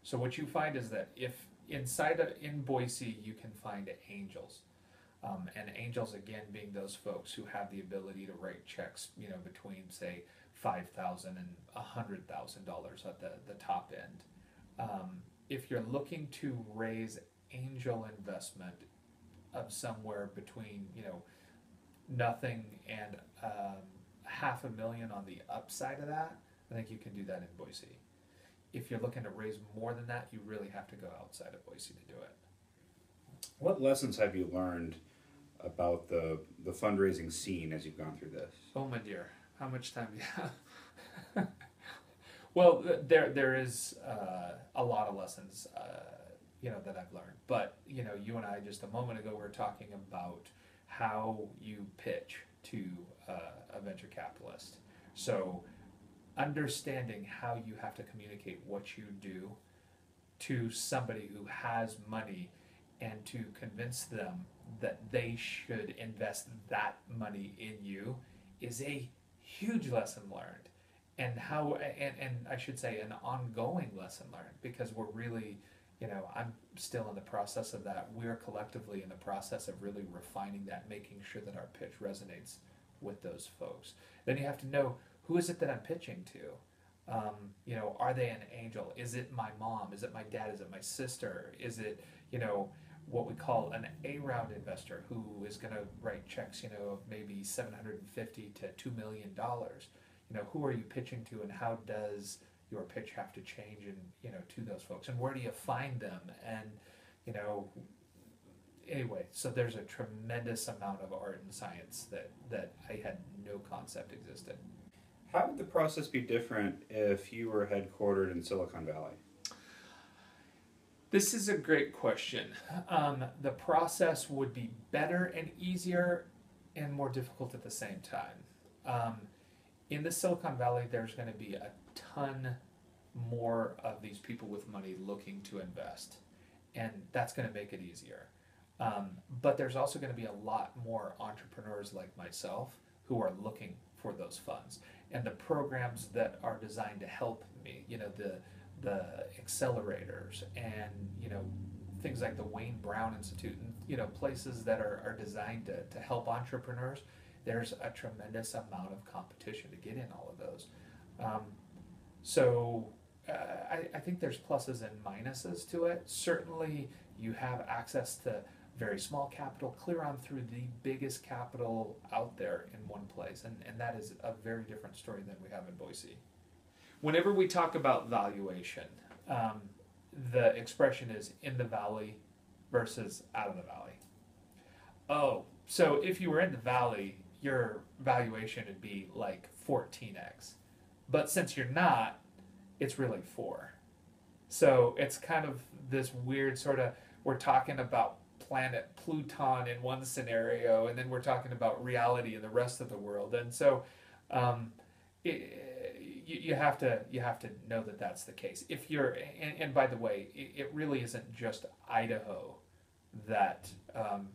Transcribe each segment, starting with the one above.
So what you find is that if in Boise you can find angels, and angels again being those folks who have the ability to write checks, between say $5,000 and $100,000 at the top end. If you're looking to raise angel investment of somewhere between nothing and $500,000 on the upside of that, I think you can do that in Boise. If you're looking to raise more than that, you really have to go outside of Boise to do it. What lessons have you learned about the fundraising scene as you've gone through this? Oh my dear, how much time do you have? Well, there is a lot of lessons, that I've learned. But you and I just a moment ago were talking about how you pitch to a venture capitalist. So understanding how you have to communicate what you do to somebody who has money and to convince them that they should invest that money in you is a huge lesson learned, and I should say an ongoing lesson learned, because we're really, I'm still in the process of that. We're collectively in the process of really refining that, making sure that our pitch resonates with those folks. Then you have to know, who is it that I'm pitching to? Are they an angel? Is it my mom? Is it my dad? Is it my sister? Is it, what we call an A-round investor who is going to write checks, of maybe $750 to $2 million? Who are you pitching to, and how does your pitch have to change, and to those folks, and where do you find them? And anyway, so there's a tremendous amount of art and science that I had no concept existed. How would the process be different if you were headquartered in Silicon Valley? This is a great question. The process would be better and easier and more difficult at the same time. In the Silicon Valley, there's going to be a ton more of these people with money looking to invest, and that's going to make it easier. But there's also going to be a lot more entrepreneurs like myself who are looking for those funds, and the programs that are designed to help me, the accelerators and things like the Wayne Brown Institute, and places that are designed to help entrepreneurs. There's a tremendous amount of competition to get in all of those. I think there's pluses and minuses to it. Certainly you have access to very small capital, clear on through the biggest capital out there in one place, and that is a very different story than we have in Boise. Whenever we talk about valuation, the expression is in the valley versus out of the valley. Oh, so if you were in the valley, your valuation would be like 14x. But since you're not, it's really 4. So it's kind of this weird sort of, we're talking about planet Pluton in one scenario, and then we're talking about reality in the rest of the world. And so you have to know that that's the case. If you're, and by the way, it really isn't just Idaho that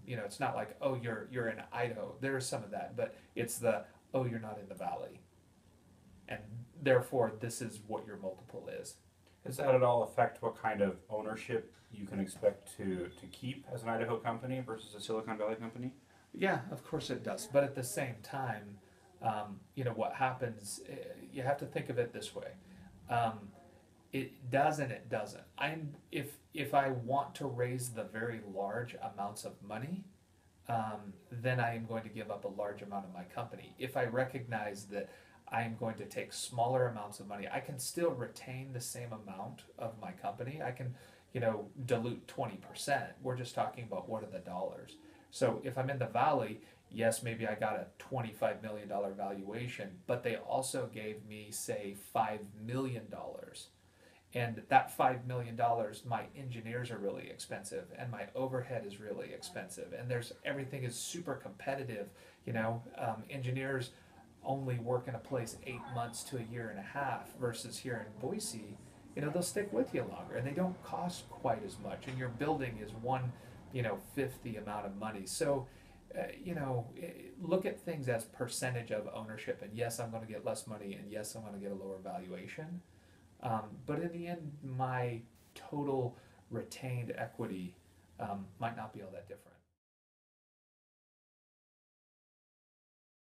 it's not like, oh, you're in Idaho. There's some of that, but it's oh, you're not in the valley, and therefore this is what your multiple is. Does that at all affect what kind of ownership you can expect to keep as an Idaho company versus a Silicon Valley company? Yeah, of course it does. But at the same time, what happens, you have to think of it this way. It does and it doesn't. If I want to raise the very large amounts of money, then I am going to give up a large amount of my company. If I recognize that I am going to take smaller amounts of money, I can still retain the same amount of my company. I can, dilute 20%. We're just talking about what are the dollars. So if I'm in the valley, yes, maybe I got a $25 million valuation, but they also gave me, say, $5 million. And that $5 million, my engineers are really expensive, and my overhead is really expensive, and everything is super competitive. Engineers only work in a place 8 months to a year and a half, versus here in Boise, they'll stick with you longer, and they don't cost quite as much, and your building is 1/5 the amount of money. So, look at things as percentage of ownership, and yes, I'm going to get less money, and yes, I'm going to get a lower valuation. But in the end, my total retained equity might not be all that different.